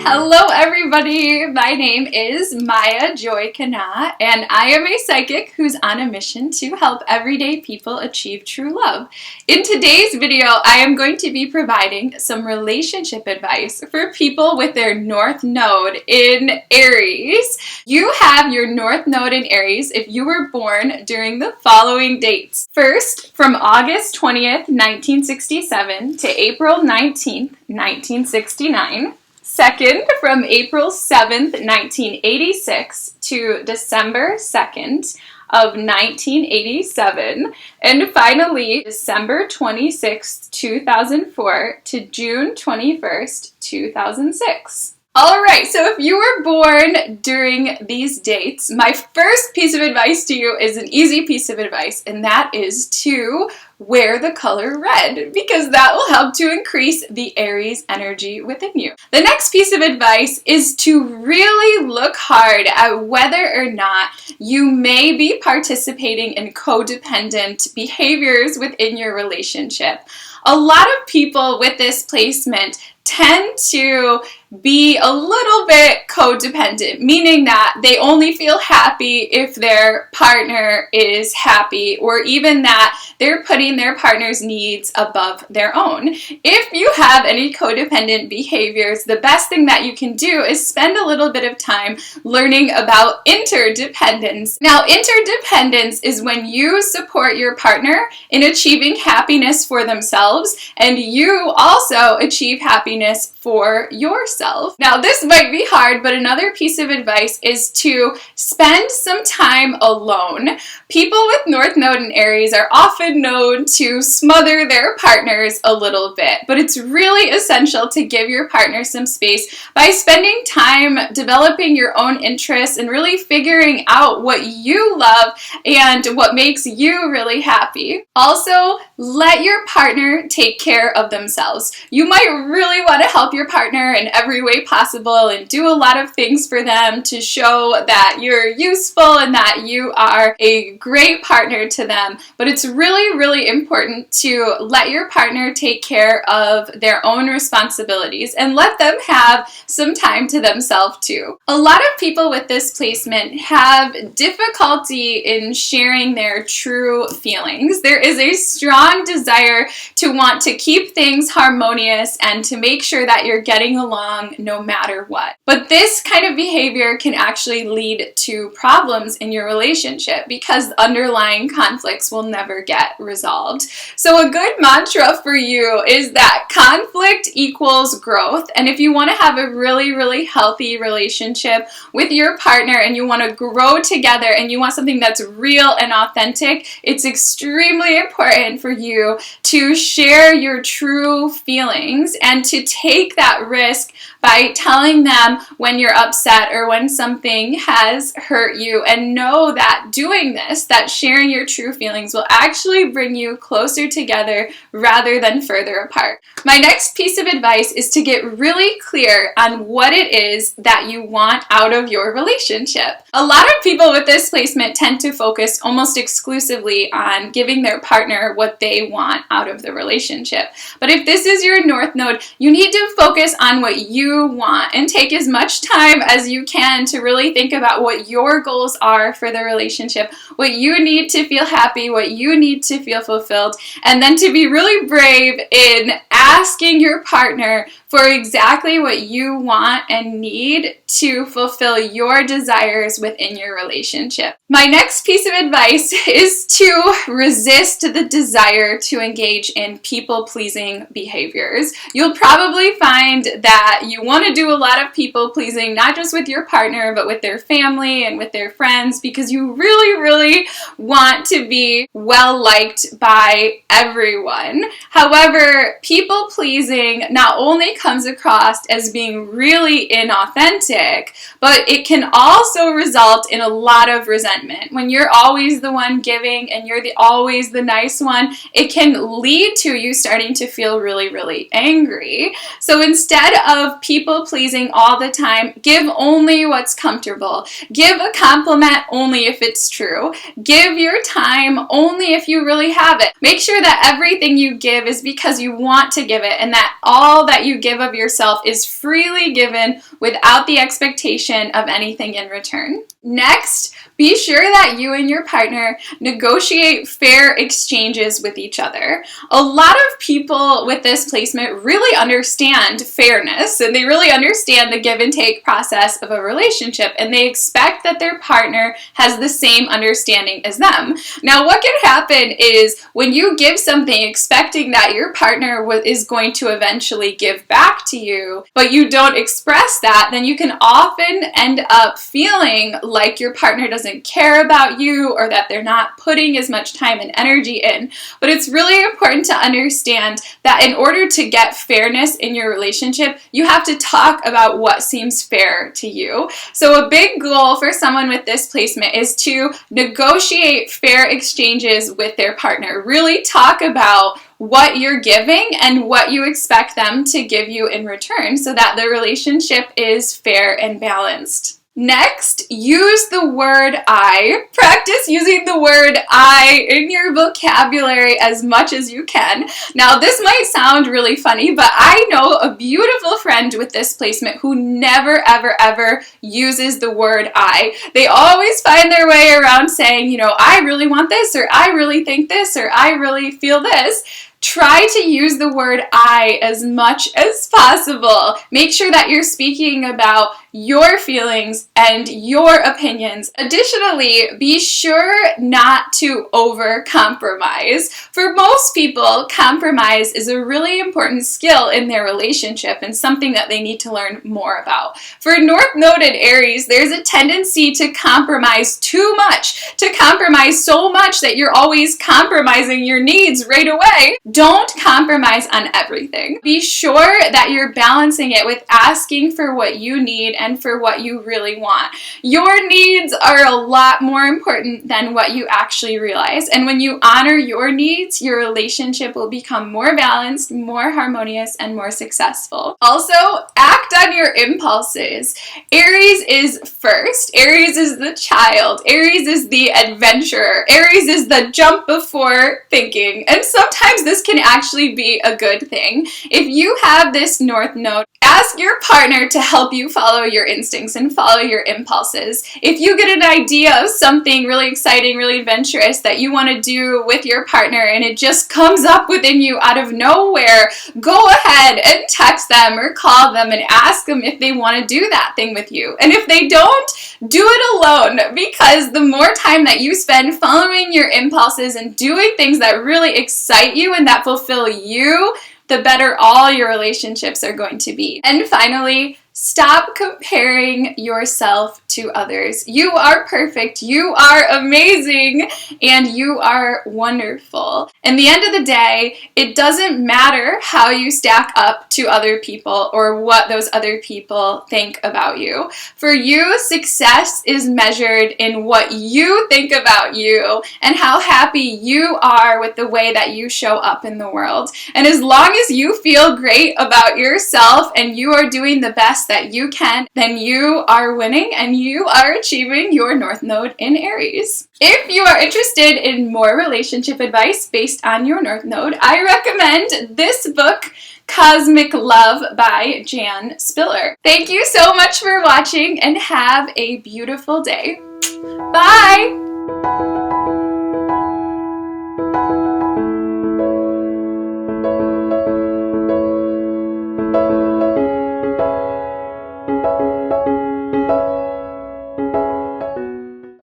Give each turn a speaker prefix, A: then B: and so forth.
A: Hello everybody, my name is Maya Joy KahNah, and I am a psychic who's on a mission to help everyday people achieve true love. In today's video, I am going to be providing some relationship advice for people with their North Node in Aries. You have your North Node in Aries if you were born during the following dates. First, from August 20th, 1967 to April 19th, 1969. Second, from April 7th, 1986 to December 2nd of 1987. And finally, December 26th, 2004 to June 21st, 2006. Alright, so if you were born during these dates, my first piece of advice to you is an easy piece of advice, and that is to wear the color red, because that will help to increase the Aries energy within you. The next piece of advice is to really look hard at whether or not you may be participating in codependent behaviors within your relationship. A lot of people with this placement tend to be a little bit codependent, meaning that they only feel happy if their partner is happy, or even that they're putting their partner's needs above their own. If you have any codependent behaviors, the best thing that you can do is spend a little bit of time learning about interdependence. Now, interdependence is when you support your partner in achieving happiness for themselves, and you also achieve happiness for yourself. Now, this might be hard, but another piece of advice is to spend some time alone. People with North Node in Aries are often known to smother their partners a little bit, but it's really essential to give your partner some space by spending time developing your own interests and really figuring out what you love and what makes you really happy. Also, let your partner take care of themselves. You might really want to help your partner in every way possible and do a lot of things for them to show that you're useful and that you are a great partner to them. But it's really, really important to let your partner take care of their own responsibilities and let them have some time to themselves too. A lot of people with this placement have difficulty in sharing their true feelings. There is a strong desire to want to keep things harmonious and to make sure that you're getting along no matter what. But this kind of behavior can actually lead to problems in your relationship because underlying conflicts will never get resolved. So a good mantra for you is that conflict equals growth. And if you want to have a really, really healthy relationship with your partner and you want to grow together and you want something that's real and authentic, it's extremely important for you to share your true feelings and to take that risk by telling them when you're upset or when something has hurt you, and know that doing this, that sharing your true feelings, will actually bring you closer together rather than further apart. My next piece of advice is to get really clear on what it is that you want out of your relationship. A lot of people with this placement tend to focus almost exclusively on giving their partner what they want out of the relationship. But if this is your North Node, you need to focus on what you want and take as much time as you can to really think about what your goals are for the relationship, what you need to feel happy, what you need to feel fulfilled, and then to be really brave in asking your partner for exactly what you want and need to fulfill your desires within your relationship. My next piece of advice is to resist the desire to engage in people-pleasing behaviors. You'll probably find that you want to do a lot of people-pleasing, not just with your partner, but with their family and with their friends, because you really, really want to be well-liked by everyone. However, people-pleasing not only comes across as being really inauthentic, but it can also result in a lot of resentment. When you're always the one giving and you're always the nice one, it can lead to you starting to feel really, really angry. So instead of of people pleasing all the time, give only what's comfortable. Give a compliment only if it's true. Give your time only if you really have it. Make sure that everything you give is because you want to give it, and that all that you give of yourself is freely given without the expectation of anything in return. Next, be sure that you and your partner negotiate fair exchanges with each other. A lot of people with this placement really understand fairness, and they really understand the give and take process of a relationship, and they expect that their partner has the same understanding as them. Now, what can happen is when you give something expecting that your partner is going to eventually give back to you, but you don't express that, then you can often end up feeling like your partner doesn't care about you, or that they're not putting as much time and energy in. But it's really important to understand that in order to get fairness in your relationship, you have to talk about what seems fair to you. So a big goal for someone with this placement is to negotiate fair exchanges with their partner. Really talk about what you're giving and what you expect them to give you in return so that the relationship is fair and balanced. Next, use the word I. Practice using the word I in your vocabulary as much as you can. Now, this might sound really funny, but I know a beautiful friend with this placement who never, ever, ever uses the word I. They always find their way around saying, you know, I really want this, or I really think this, or I really feel this. Try to use the word I as much as possible. Make sure that you're speaking about your feelings and your opinions. Additionally, be sure not to over-compromise. For most people, compromise is a really important skill in their relationship and something that they need to learn more about. For North-noded Aries, there's a tendency to compromise too much, to compromise so much that you're always compromising your needs right away. Don't compromise on everything. Be sure that you're balancing it with asking for what you need and for what you really want. Your needs are a lot more important than what you actually realize. And when you honor your needs, your relationship will become more balanced, more harmonious, and more successful. Also, act on your impulses. Aries is first. Aries is the child. Aries is the adventurer. Aries is the jump before thinking. And sometimes this can actually be a good thing. If you have this North Node, ask your partner to help you follow your instincts and follow your impulses. If you get an idea of something really exciting, really adventurous that you want to do with your partner and it just comes up within you out of nowhere, go ahead and text them or call them and ask them if they want to do that thing with you. And if they don't, do it alone, because the more time that you spend following your impulses and doing things that really excite you and that fulfill you, the better all your relationships are going to be. And finally, stop comparing yourself to others. You are perfect, you are amazing, and you are wonderful. In the end of the day, it doesn't matter how you stack up to other people or what those other people think about you. For you, success is measured in what you think about you and how happy you are with the way that you show up in the world. And as long as you feel great about yourself and you are doing the best that you can, then you are winning and you are achieving your North Node in Aries. If you are interested in more relationship advice based on your North Node, I recommend this book, Cosmic Love by Jan Spiller. Thank you so much for watching and have a beautiful day. Bye!